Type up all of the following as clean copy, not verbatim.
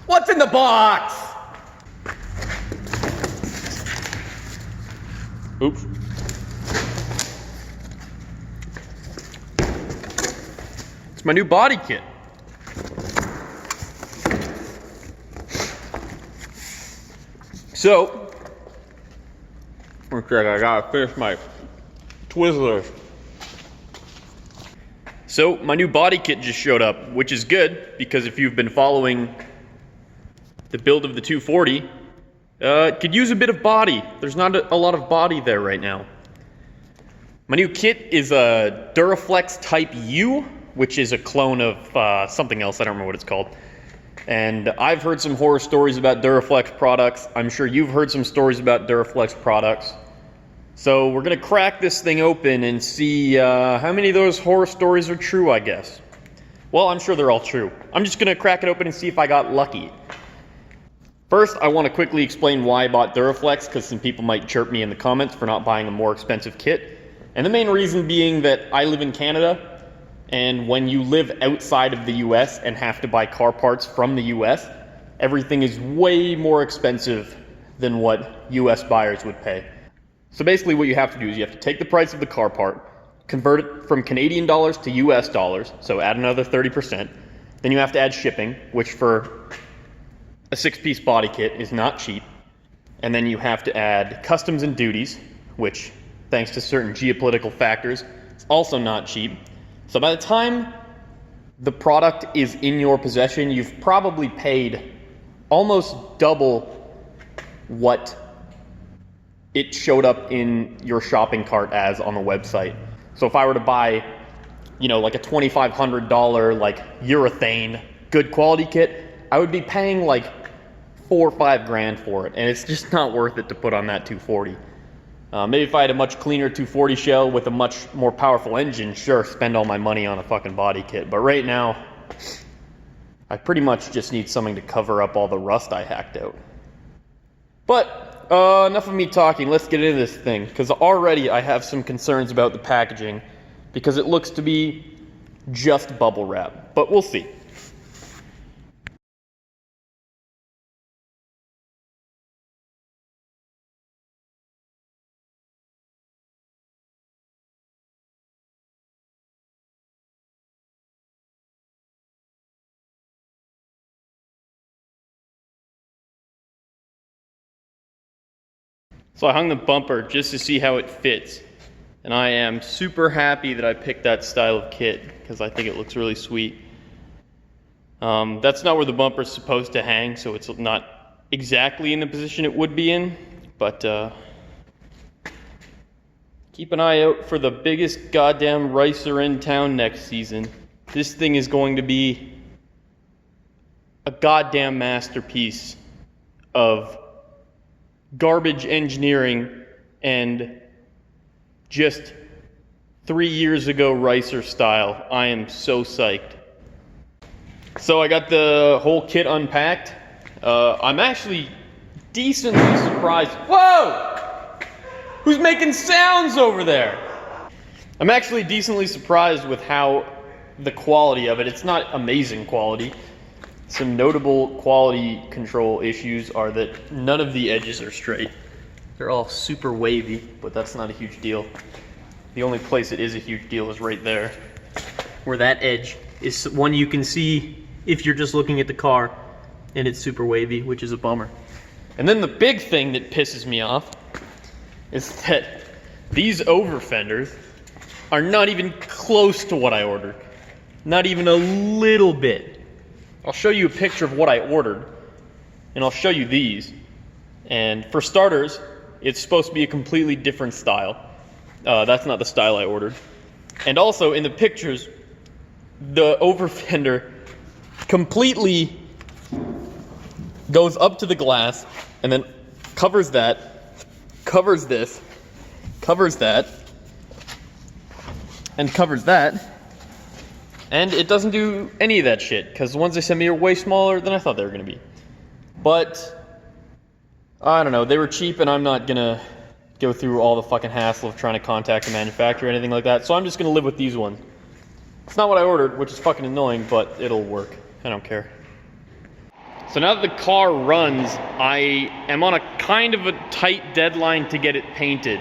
What's in the box? Oops. It's my new body kit. So, okay, I gotta finish my Twizzlers. So, my new body kit just showed up, which is good, because if you've been following the build of the 240, it could use a bit of body. There's not a lot of body there right now. My new kit is a Duraflex Type U, which is a clone of something else, I don't remember what it's called. And I've heard some horror stories about Duraflex products. I'm sure you've heard some stories about Duraflex products. So we're gonna crack this thing open and see how many of those horror stories are true, I guess. Well, I'm sure they're all true. I'm just gonna crack it open and see if I got lucky. First, I want to quickly explain why I bought Duraflex, because some people might chirp me in the comments for not buying a more expensive kit. And the main reason being that I live in Canada, and when you live outside of the US and have to buy car parts from the US, everything is way more expensive than what US buyers would pay. So basically what you have to do is you have to take the price of the car part, convert it from Canadian dollars to US dollars, so add another 30%. Then you have to add shipping, which for a 6-piece body kit is not cheap. And then you have to add customs and duties, which, thanks to certain geopolitical factors, is also not cheap. So by the time the product is in your possession, you've probably paid almost double what it showed up in your shopping cart as on the website. So if I were to buy, you know, like a $2,500 like urethane good quality kit, I would be paying like $4 or $5 grand for it, and it's just not worth it to put on that 240. Maybe if I had a much cleaner 240 shell with a much more powerful engine, sure, spend all my money on a fucking body kit. But right now, I pretty much just need something to cover up all the rust I hacked out. But enough of me talking, let's get into this thing, because already I have some concerns about the packaging, because it looks to be just bubble wrap, but we'll see. So I hung the bumper just to see how it fits. And I am super happy that I picked that style of kit, because I think it looks really sweet. That's not where the bumper is supposed to hang, so it's not exactly in the position it would be in. But keep an eye out for the biggest goddamn ricer in town next season. This thing is going to be a goddamn masterpiece of garbage engineering and just 3 years ago ricer style. I am so psyched. So I got the whole kit unpacked. I'm actually decently surprised. Whoa! Who's making sounds over there? I'm actually decently surprised with how the quality of it. It's not amazing quality. Some notable quality control issues are that none of the edges are straight. They're all super wavy, but that's not a huge deal. The only place it is a huge deal is right there, where that edge is one you can see if you're just looking at the car, and it's super wavy, which is a bummer. And then the big thing that pisses me off is that these over fenders are not even close to what I ordered. Not even a little bit. I'll show you a picture of what I ordered, and I'll show you these. And for starters, it's supposed to be a completely different style. That's not the style I ordered. And also, in the pictures, the over fender completely goes up to the glass, and then covers that, covers this, covers that, and covers that. And it doesn't do any of that shit, because the ones they sent me are way smaller than I thought they were going to be. But, I don't know, they were cheap, and I'm not going to go through all the fucking hassle of trying to contact the manufacturer or anything like that, so I'm just going to live with these ones. It's not what I ordered, which is fucking annoying, but it'll work. I don't care. So now that the car runs, I am on a kind of a tight deadline to get it painted.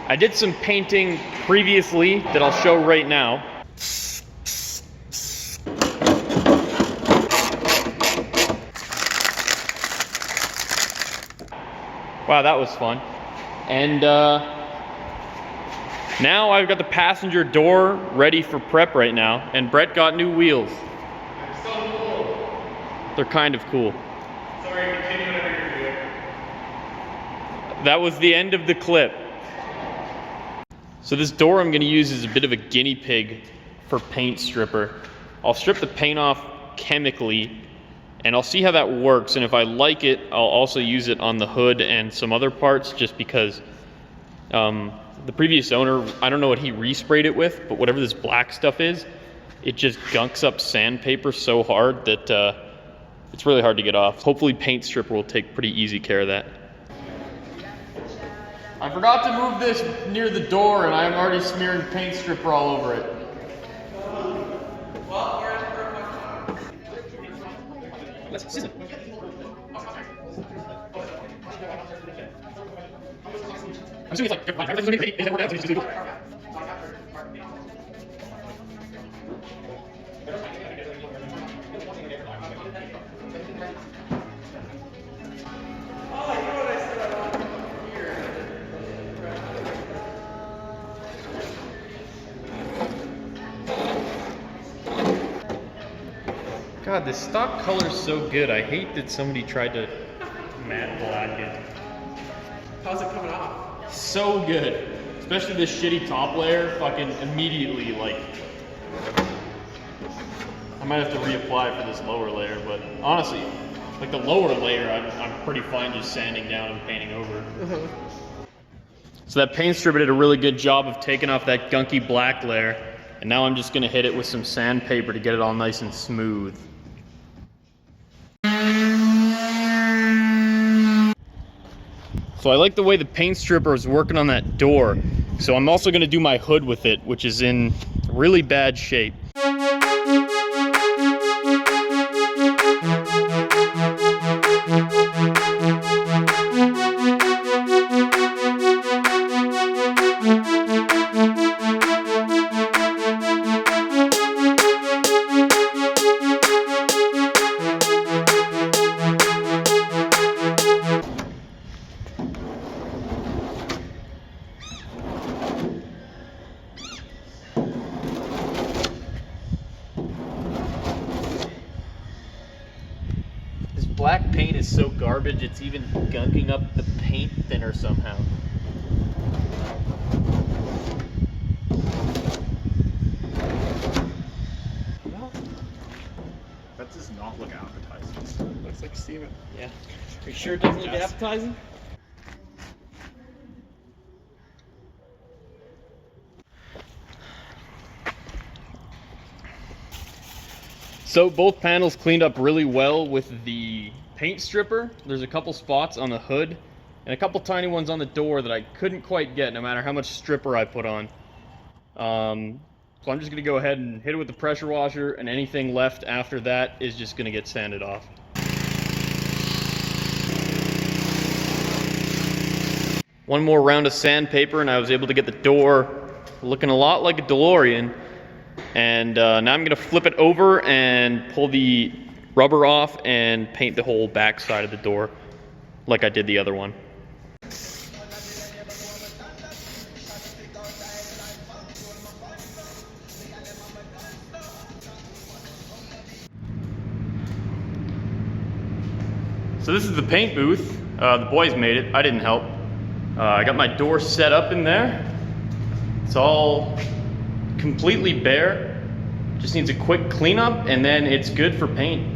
I did some painting previously that I'll show right now. Wow, that was fun. And now I've got the passenger door ready for prep right now, and Brett got new wheels. They're so cool. They're kind of cool. Sorry, continue whatever you're doing. That was the end of the clip. So this door I'm going to use as a bit of a guinea pig for paint stripper. I'll strip the paint off chemically, and I'll see how that works, and if I like it, I'll also use it on the hood and some other parts, just because the previous owner, I don't know what he resprayed it with, but whatever this black stuff is, it just gunks up sandpaper so hard that it's really hard to get off. Hopefully paint stripper will take pretty easy care of that. I forgot to move this near the door, and I'm already smearing paint stripper all over it. Well, we're at for a Let's sizzle. I'm assuming it's like God, this stock color's so good. I hate that somebody tried to matte black it. How's it coming off? So good. Especially this shitty top layer, fucking immediately, like... I might have to reapply for this lower layer, but honestly, like the lower layer, I'm pretty fine just sanding down and painting over. So that paint stripper did a really good job of taking off that gunky black layer, and now I'm just gonna hit it with some sandpaper to get it all nice and smooth. So I like the way the paint stripper is working on that door. So I'm also gonna do my hood with it, which is in really bad shape. Black paint is so garbage, it's even gunking up the paint thinner somehow. That does not look appetizing. Looks like Steven. Yeah. Are you sure it doesn't look Yes. appetizing? So both panels cleaned up really well with the paint stripper. There's a couple spots on the hood and a couple tiny ones on the door that I couldn't quite get no matter how much stripper I put on. So I'm just gonna go ahead and hit it with the pressure washer, and anything left after that is just gonna get sanded off. One more round of sandpaper and I was able to get the door looking a lot like a DeLorean. And now I'm gonna flip it over and pull the rubber off and paint the whole back side of the door like I did the other one. So this is the paint booth. The boys made it, I didn't help. I got my door set up in there. It's all completely bare. Just needs a quick cleanup and then it's good for paint.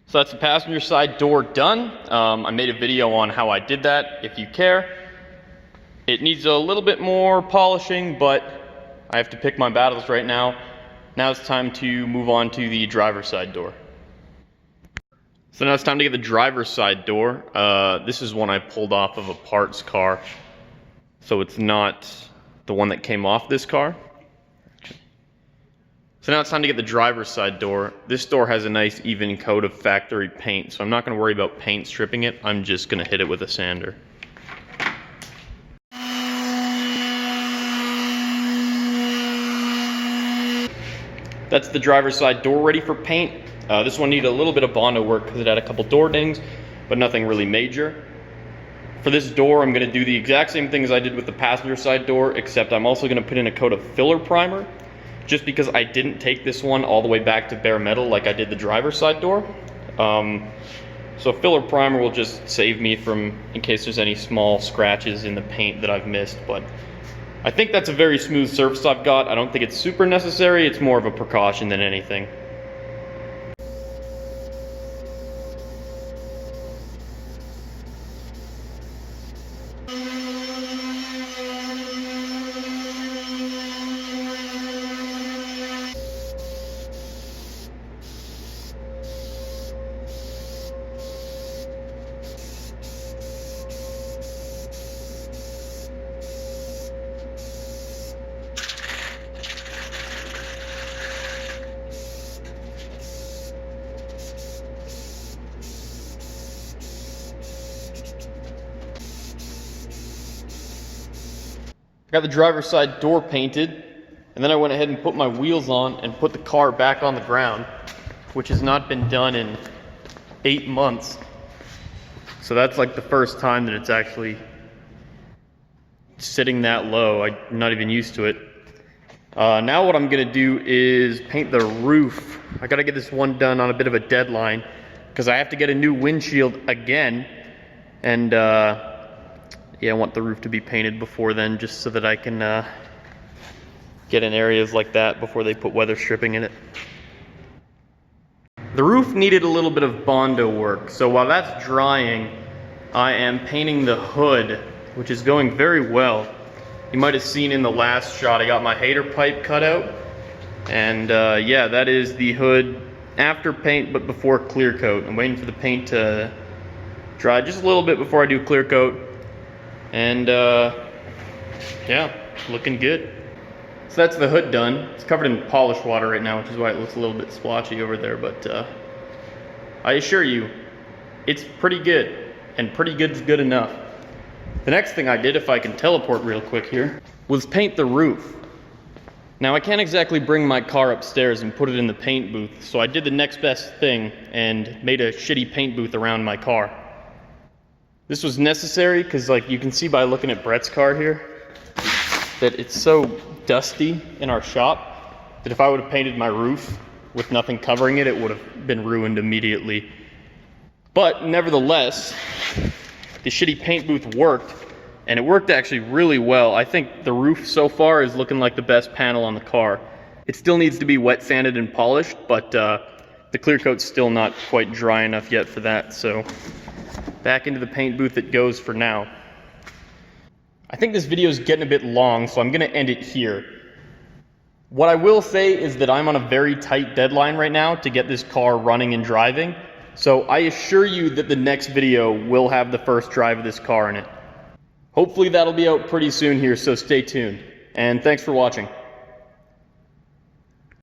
So that's the passenger side door done. I made a video on how I did that if you care. It needs a little bit more polishing, but I have to pick my battles right now. Now it's time to move on to the driver's side door. So now it's time to get the driver's side door. This is one I pulled off of a parts car. So it's not the one that came off this car. So now it's time to get the driver's side door. This door has a nice even coat of factory paint, so I'm not going to worry about paint stripping it. I'm just going to hit it with a sander. That's the driver's side door ready for paint. This one needed a little bit of Bondo work because it had a couple door dings, but nothing really major. For this door, I'm going to do the exact same thing as I did with the passenger side door, except I'm also going to put in a coat of filler primer, just because I didn't take this one all the way back to bare metal like I did the driver's side door. So filler primer will just save me from, in case there's any small scratches in the paint that I've missed, but I think that's a very smooth surface I've got. I don't think it's super necessary, it's more of a precaution than anything. I got the driver's side door painted, and then I went ahead and put my wheels on and put the car back on the ground, which has not been done in 8 months. So that's like the first time that it's actually sitting that low. I'm not even used to it. Now what I'm gonna do is paint the roof. I gotta get this one done on a bit of a deadline because I have to get a new windshield again, and yeah, I want the roof to be painted before then, just so that I can get in areas like that before they put weather stripping in it. The roof needed a little bit of Bondo work, so while that's drying, I am painting the hood, which is going very well. You might have seen in the last shot, I got my hater pipe cut out, and yeah, that is the hood after paint, but before clear coat. I'm waiting for the paint to dry just a little bit before I do clear coat. And yeah, looking good. So that's the hood done. It's covered in polish water right now, which is why it looks a little bit splotchy over there, but I assure you, it's pretty good, and pretty good's good enough. The next thing I did, if I can teleport real quick here, was paint the roof. Now I can't exactly bring my car upstairs and put it in the paint booth, so I did the next best thing and made a shitty paint booth around my car. This was necessary because, like, you can see by looking at Brett's car here that it's so dusty in our shop that if I would have painted my roof with nothing covering it, it would have been ruined immediately. But nevertheless, the shitty paint booth worked, and it worked actually really well. I think the roof so far is looking like the best panel on the car. It still needs to be wet sanded and polished, but the clear coat's still not quite dry enough yet for that, so back into the paint booth it goes for now. I think this video is getting a bit long, so I'm going to end it here. What I will say is that I'm on a very tight deadline right now to get this car running and driving, so I assure you that the next video will have the first drive of this car in it. Hopefully that'll be out pretty soon here, so stay tuned. And thanks for watching.